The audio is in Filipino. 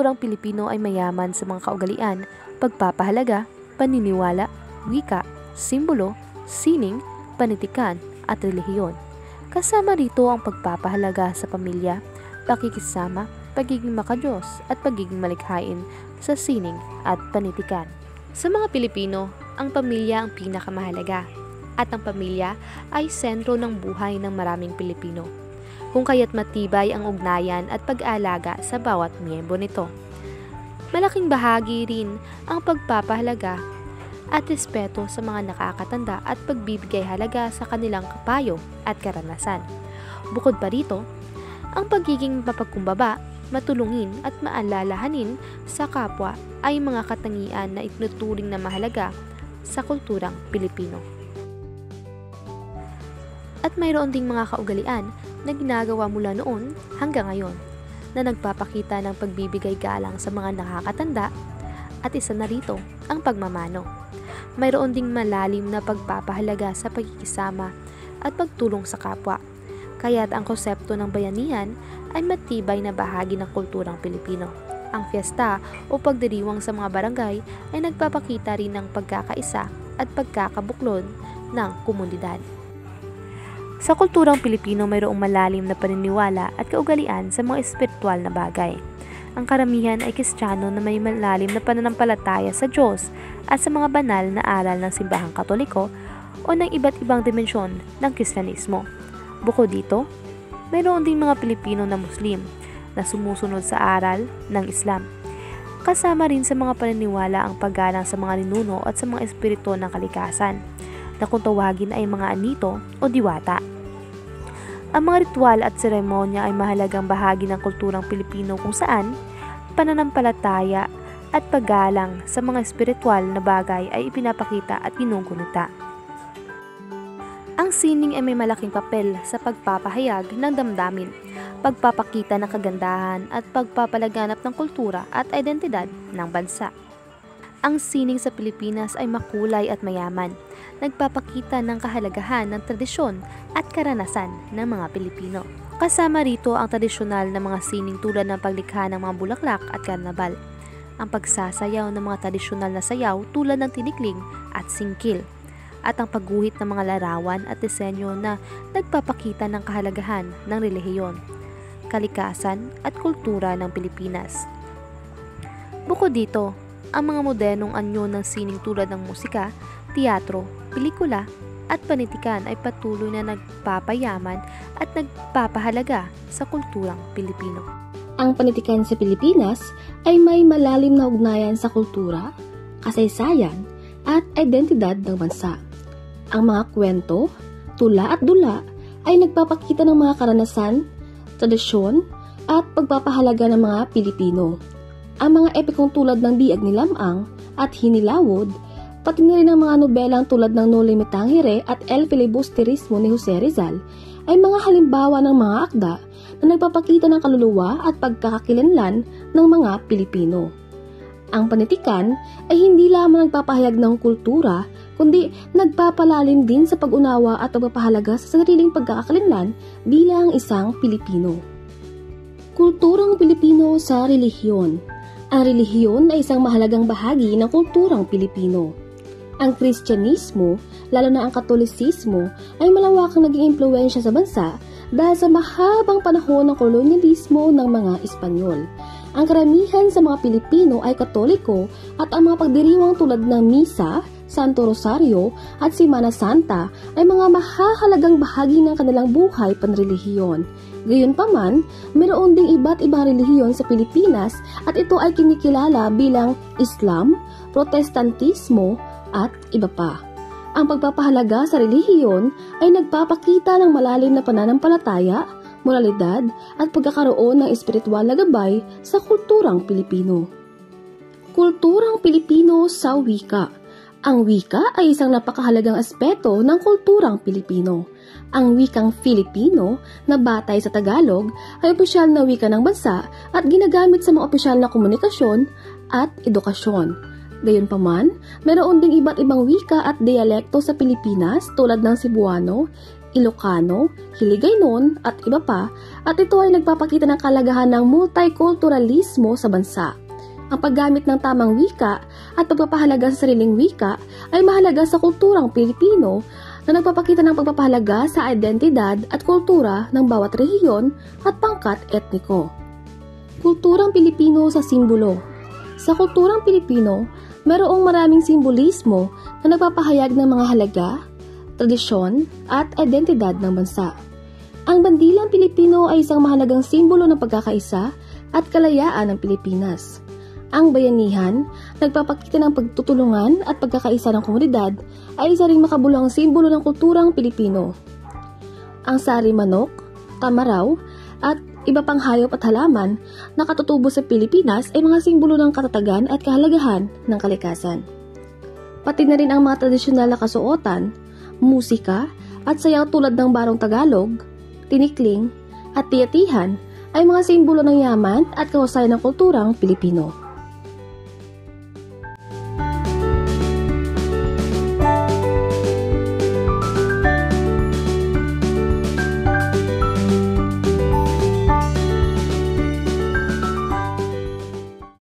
kulturang Pilipino ay mayaman sa mga kaugalian, pagpapahalaga, paniniwala, wika, simbolo, sining, panitikan at relihiyon. Kasama rito ang pagpapahalaga sa pamilya, pakikisama, pagiging makadiyos at pagiging malikhain sa sining at panitikan. Sa mga Pilipino, ang pamilya ang pinakamahalaga at ang pamilya ay sentro ng buhay ng maraming Pilipino, kung kaya't matibay ang ugnayan at pag-aalaga sa bawat miyembro nito. Malaking bahagi rin ang pagpapahalaga at respeto sa mga nakakatanda at pagbibigay halaga sa kanilang kapayo at karanasan. Bukod pa rito, ang pagiging mapagkumbaba, matulungin at maalalahanin sa kapwa ay mga katangian na itinuturing na mahalaga sa kulturang Pilipino. At mayroon ding mga kaugalian na ginagawa mula noon hanggang ngayon na nagpapakita ng pagbibigay galang sa mga nakakatanda at isa na rito ang pagmamano. Mayroon ding malalim na pagpapahalaga sa pagkikisama at pagtulong sa kapwa. Kaya't ang konsepto ng bayanihan ay matibay na bahagi ng kulturang Pilipino. Ang fiesta o pagdiriwang sa mga barangay ay nagpapakita rin ng pagkakaisa at pagkakabuklod ng komunidad. Sa kulturang Pilipino, mayroong malalim na paniniwala at kaugalian sa mga espiritual na bagay. Ang karamihan ay Kristiyano na may malalim na pananampalataya sa Diyos at sa mga banal na aral ng simbahang Katoliko o ng iba't ibang dimensyon ng Kristyanismo. Bukod dito, mayroon ding mga Pilipino na Muslim na sumusunod sa aral ng Islam. Kasama rin sa mga paniniwala ang paggalang sa mga ninuno at sa mga espiritu ng kalikasan, na kung tawagin ay mga anito o diwata. Ang mga ritual at seremonya ay mahalagang bahagi ng kulturang Pilipino kung saan pananampalataya at paggalang sa mga espiritual na bagay ay ipinapakita at ginugunita. Ang sining ay may malaking papel sa pagpapahayag ng damdamin, pagpapakita ng kagandahan at pagpapalaganap ng kultura at identidad ng bansa. Ang sining sa Pilipinas ay makulay at mayaman, nagpapakita ng kahalagahan ng tradisyon at karanasan ng mga Pilipino. Kasama rito ang tradisyonal na mga sining tulad ng paglikha ng mga bulaklak at karnabal, ang pagsasayaw ng mga tradisyonal na sayaw tulad ng tinikling at singkil, at ang pagguhit ng mga larawan at disenyo na nagpapakita ng kahalagahan ng relihiyon, kalikasan at kultura ng Pilipinas. Bukod dito, ang mga modernong anyo ng sining tulad ng musika, teatro, pelikula at panitikan ay patuloy na nagpapayaman at nagpapahalaga sa kulturang Pilipino. Ang panitikan sa Pilipinas ay may malalim na ugnayan sa kultura, kasaysayan at identidad ng bansa. Ang mga kwento, tula at dula ay nagpapakita ng mga karanasan, tradisyon at pagpapahalaga ng mga Pilipino. Ang mga epikong tulad ng Biag ni Lamang at Hinilawod, pati na rin ang mga nobelang tulad ng No Limitangere at El Filibusterismo ni Jose Rizal ay mga halimbawa ng mga akda na nagpapakita ng kaluluwa at pagkakakilanlan ng mga Pilipino. Ang panitikan ay hindi lamang nagpapahayag ng kultura, kundi nagpapalalim din sa pag-unawa at pagpapahalaga sa sariling pagkakakilanlan bilang isang Pilipino. Kulturang Pilipino sa relihiyon. Ang relihiyon ay isang mahalagang bahagi ng kulturang Pilipino. Ang Kristyanismo, lalo na ang Katolisismo, ay malawakang naging impluwensya sa bansa dahil sa mahabang panahon ng kolonyalismo ng mga Espanyol. Ang karamihan sa mga Pilipino ay Katoliko at ang mga pagdiriwang tulad ng Misa, Santo Rosario at Semana Santa ay mga mahahalagang bahagi ng kanilang buhay panrelihiyon. Gayunpaman, mayroon ding iba't ibang relihiyon sa Pilipinas at ito ay kinikilala bilang Islam, Protestantismo at iba pa. Ang pagpapahalaga sa relihiyon ay nagpapakita ng malalim na pananampalataya, moralidad at pagkakaroon ng espiritual na gabay sa kulturang Pilipino. Kulturang Pilipino sa wika. Ang wika ay isang napakahalagang aspeto ng kulturang Pilipino. Ang wikang Filipino na batay sa Tagalog ay opisyal na wika ng bansa at ginagamit sa mga opisyal na komunikasyon at edukasyon. Gayunpaman, mayroon ding iba't ibang wika at dialekto sa Pilipinas tulad ng Cebuano, Ilocano, Hiligaynon at iba pa, at ito ay nagpapakita ng kalagahan ng multiculturalismo sa bansa. Ang paggamit ng tamang wika at pagpapahalaga sa sariling wika ay mahalaga sa kulturang Pilipino na nagpapakita ng pagpapahalaga sa identidad at kultura ng bawat rehiyon at pangkat etniko. Kulturang Pilipino sa simbolo. Sa kulturang Pilipino, mayroong maraming simbolismo na nagpapahayag ng mga halaga, tradisyon at identidad ng bansa. Ang bandilang Pilipino ay isang mahalagang simbolo ng pagkakaisa at kalayaan ng Pilipinas. Ang bayanihan, nagpapakita ng pagtutulungan at pagkakaisa ng komunidad, ay isa ring makabuluhang simbolo ng kulturang Pilipino. Ang sari manok, tamaraw, at iba pang hayop at halaman na katutubo sa Pilipinas ay mga simbolo ng katatagan at kahalagahan ng kalikasan. Pati na rin ang mga tradisyonal na kasuotan, musika at sayaw tulad ng barong Tagalog, tinikling at tiyatihan ay mga simbolo ng yaman at kahusayan ng kulturang Pilipino.